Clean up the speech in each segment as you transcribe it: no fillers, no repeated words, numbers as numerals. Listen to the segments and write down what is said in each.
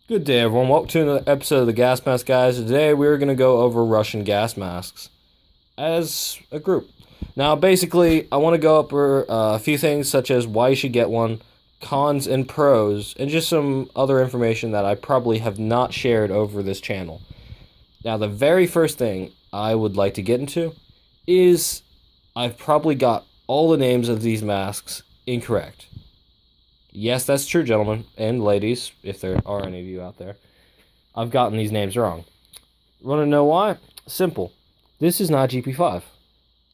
Good day, everyone. Welcome to another episode of the Gas Mask Guys. Today, we're going to go over Russian gas masks as a group. Now, basically, I want to go over a few things such as why you should get one, cons and pros, and just some other information that I probably have not shared over this channel. Now, the very first thing I would like to get into is I've probably got all the names of these masks incorrect. Yes, that's true, gentlemen and ladies, if there are any of you out there. I've gotten these names wrong. Want to know why? Simple. This is not GP5.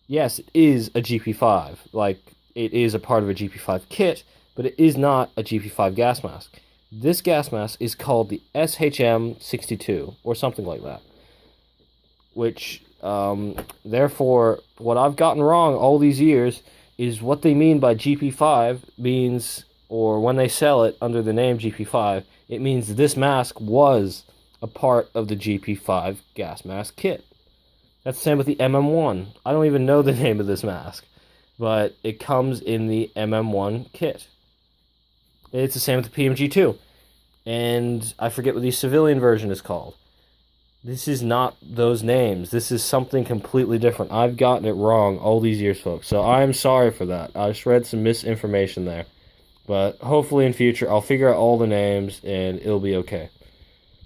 Yes, it is a GP5. Like, it is a part of a GP5 kit, but it is not a GP5 gas mask. This gas mask is called the SHM62, or something like that. Which, therefore, what I've gotten wrong all these years is what they mean by GP5 means, or when they sell it under the name GP5, it means this mask was a part of the GP5 gas mask kit. That's the same with the MM1. I don't even know the name of this mask, but it comes in the MM1 kit. It's the same with the PMG2. And I forget what the civilian version is called. This is not those names. This is something completely different. I've gotten it wrong all these years, folks. So I'm sorry for that. I just read some misinformation there. But hopefully in future, I'll figure out all the names and it'll be okay.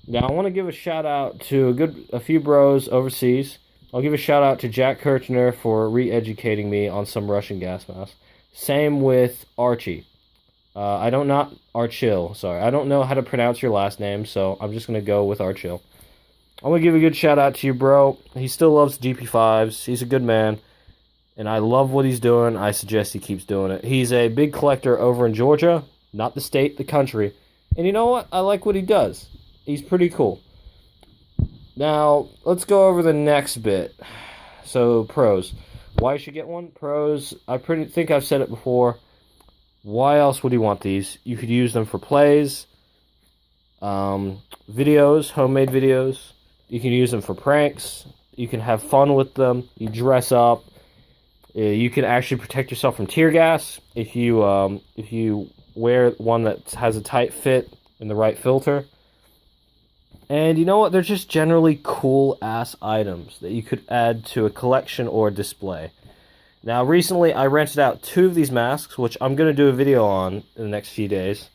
Now, I want to give a shout out to a few bros overseas. I'll give a shout out to Jack Kirchner for re-educating me on some Russian gas masks. Same with Archie. I don't know how to pronounce your last name, so I'm just going to go with Archil. I want to give a good shout out to you, bro. He still loves GP5s. He's a good man. And I love what he's doing. I suggest he keeps doing it. He's a big collector over in Georgia. Not the state, the country. And you know what? I like what he does. He's pretty cool. Now, let's go over the next bit. So, pros. Why you should get one? Pros, I think I've said it before. Why else would you want these? You could use them for plays, videos, homemade videos. You can use them for pranks. You can have fun with them. You dress up. You can actually protect yourself from tear gas if you wear one that has a tight fit and the right filter. And you know what? They're just generally cool-ass items that you could add to a collection or display. Now, recently, I rented out 2 of these masks, which I'm going to do a video on in the next few days.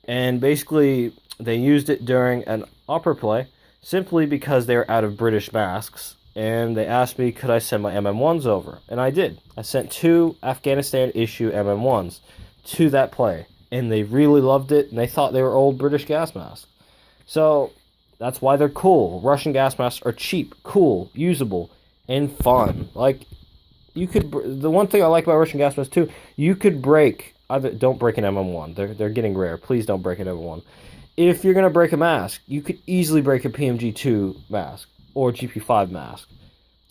And basically, they used it during an opera play, simply because they were out of British masks. And they asked me, could I send my MM1s over? And I did. I sent 2 Afghanistan issue MM1s to that play. And they really loved it, and they thought they were old British gas masks. So, that's why they're cool. Russian gas masks are cheap, cool, usable, and fun. Like, the one thing I like about Russian gas masks, too, you could don't break an MM1. They're getting rare. Please don't break an MM1. If you're going to break a mask, you could easily break a PMG2 mask. Or GP5 mask.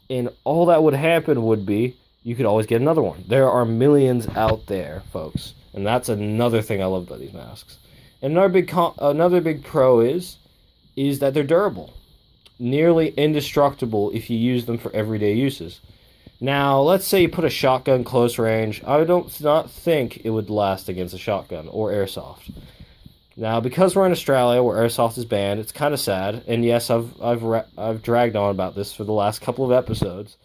And all that would happen would be, you could always get another one. There are millions out there, folks. And that's another thing I love about these masks. And another big pro is that they're durable. Nearly indestructible if you use them for everyday uses. Now, let's say you put a shotgun close range. I don't not think it would last against a shotgun or airsoft. Now, because we're in Australia, where airsoft is banned, it's kind of sad. And yes, I've dragged on about this for the last couple of episodes.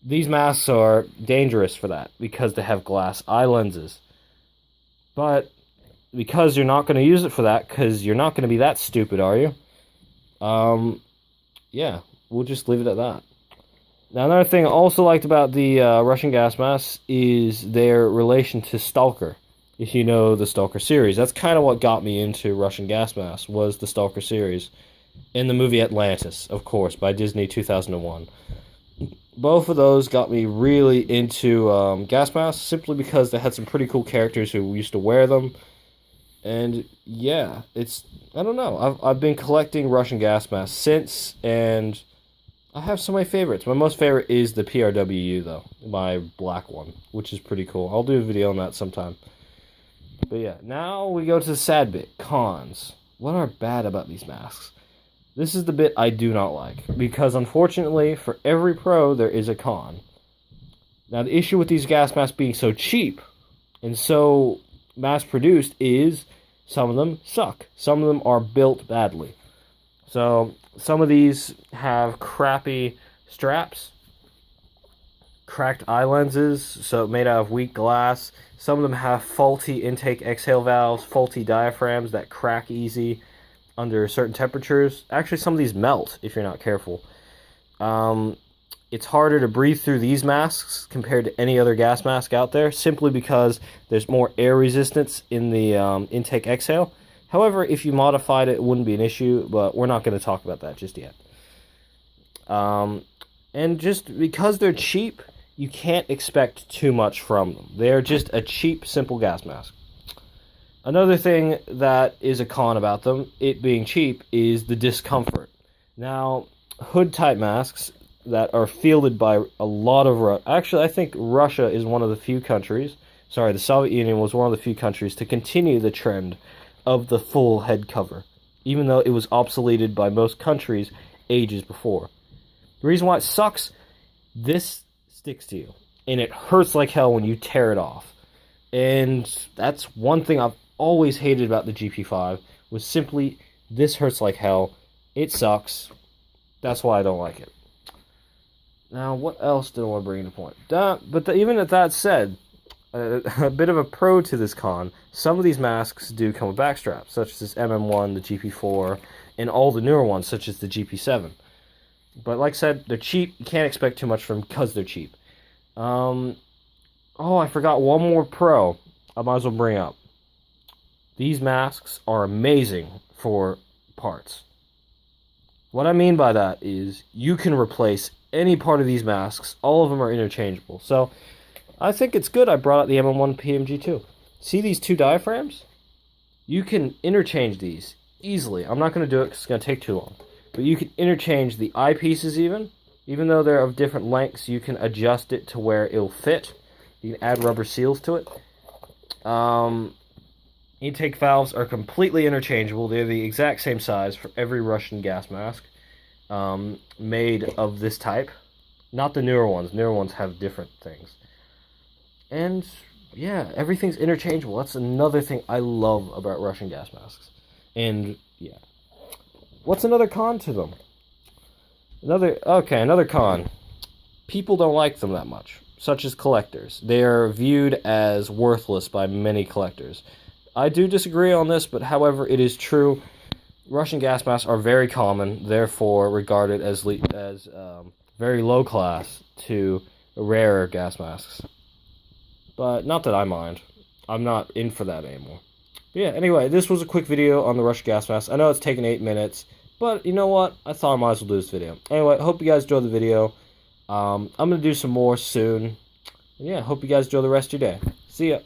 These masks are dangerous for that because they have glass eye lenses. But because you're not going to use it for that, because you're not going to be that stupid, are you? Yeah, we'll just leave it at that. Now, another thing I also liked about the Russian gas masks is their relation to Stalker. If you know the Stalker series. That's kind of what got me into Russian gas masks, was the Stalker series. And the movie Atlantis, of course, by Disney 2001. Both of those got me really into gas masks, simply because they had some pretty cool characters who used to wear them. And yeah, I don't know. I've been collecting Russian gas masks since, and I have some of my favorites. My most favorite is the PRWU, though. My black one, which is pretty cool. I'll do a video on that sometime. But yeah, now we go to the sad bit, cons. What are bad about these masks? This is the bit I do not like, because unfortunately, for every pro, there is a con. Now, the issue with these gas masks being so cheap and so mass-produced is Some of them suck. Some of them are built badly. So some of these have crappy straps, cracked eye lenses, so made out of weak glass. Some of them have faulty intake-exhale valves, faulty diaphragms that crack easy under certain temperatures. Actually, some of these melt if you're not careful. It's harder to breathe through these masks compared to any other gas mask out there, simply because there's more air resistance in the intake-exhale. However, if you modified it, it wouldn't be an issue, but we're not going to talk about that just yet. And just because they're cheap, you can't expect too much from them. They're just a cheap, simple gas mask. Another thing that is a con about them, it being cheap, is the discomfort. Now, hood-type masks that are fielded by a lot of... Actually, I think Russia is one of the few countries... Sorry, the Soviet Union was one of the few countries to continue the trend of the full head cover, even though it was obsoleted by most countries ages before. The reason why it sucks, this sticks to you, and it hurts like hell when you tear it off. And that's one thing I've always hated about the GP5, was simply, this hurts like hell, it sucks, that's why I don't like it. Now, what else did I want to bring into point? Even at that said, a bit of a pro to this con, some of these masks do come with back straps, such as this MM1, the GP4, and all the newer ones, such as the GP7. But like I said, they're cheap. You can't expect too much from them because they're cheap. Oh, I forgot one more pro I might as well bring up. These masks are amazing for parts. What I mean by that is you can replace any part of these masks. All of them are interchangeable. So I think it's good I brought out the MM1 PMG2. See these two diaphragms? You can interchange these easily. I'm not going to do it because it's going to take too long. But you can interchange the eyepieces even though they're of different lengths, you can adjust it to where it'll fit. You can add rubber seals to it. Intake valves are completely interchangeable. They're the exact same size for every Russian gas mask made of this type. Not the newer ones. Newer ones have different things. And yeah, everything's interchangeable. That's another thing I love about Russian gas masks. And yeah. What's another con to them? Another con. People don't like them that much, such as collectors. They are viewed as worthless by many collectors. I do disagree on this, but however, it is true. Russian gas masks are very common, therefore regarded as very low class to rarer gas masks. But not that I mind. I'm not in for that anymore. But yeah, anyway, this was a quick video on the Russian gas mask. I know it's taken 8 minutes, but you know what? I thought I might as well do this video. Anyway, I hope you guys enjoyed the video. I'm going to do some more soon. And yeah, hope you guys enjoy the rest of your day. See ya.